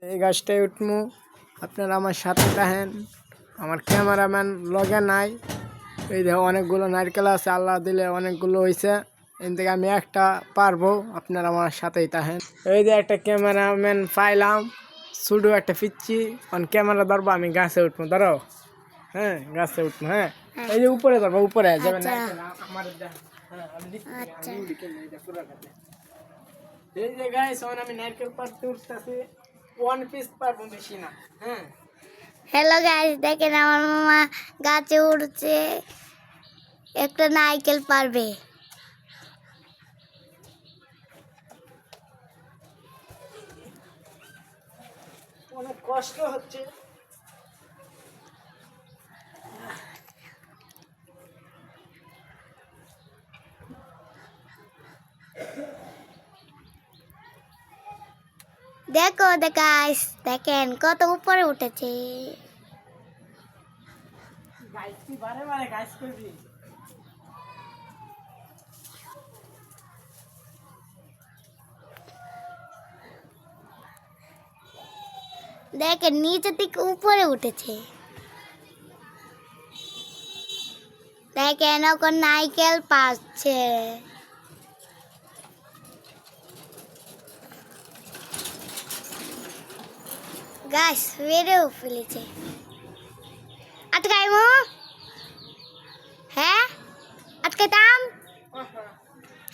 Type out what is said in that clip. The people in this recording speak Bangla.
এই গাছটায় উঠমু, আপনারা আমার সাথে থাকেন। আমার ক্যামেরাম্যান লগে নাই। এই দেখো অনেকগুলো নারকেল আছে, আল্লাহ দিলে অনেকগুলো হয়েছে। এর থেকে আমি একটা পারবো, আপনারা আমার সাথেই থাকেন। এই যে একটা ক্যামেরাম্যান পাইলাম, শুধু একটা পিচ্ছি ক্যামেরা ধরবো, আমি গাছে উঠবো। ধরো, হ্যাঁ গাছে উঠবো। হ্যাঁ এই যে উপরে ধরবো, উপরে যাবে না। এই যে গাইস, আমি নারকেল পাড়তে উঠতেছি, ওয়ান পিস পারবো, বেশি না। হ্যাঁ হ্যালো গাইস, দেখেন আমার মামা গাছে উঠছে, একটা নারকেল পারবে। অনেক কষ্ট হচ্ছে। দেখো গাইস, দেখেন কত উপরে উঠেছে। গাইস কি বারে বারে গাইস করবি? দেখেন নিচে থেকে উপরে উঠেছে। দেখেন এখন নারকেল পাচ্ছে। গাছ বেড়েও ফেলেছে। আটকাইমো, হ্যাঁ আটকাইতাম।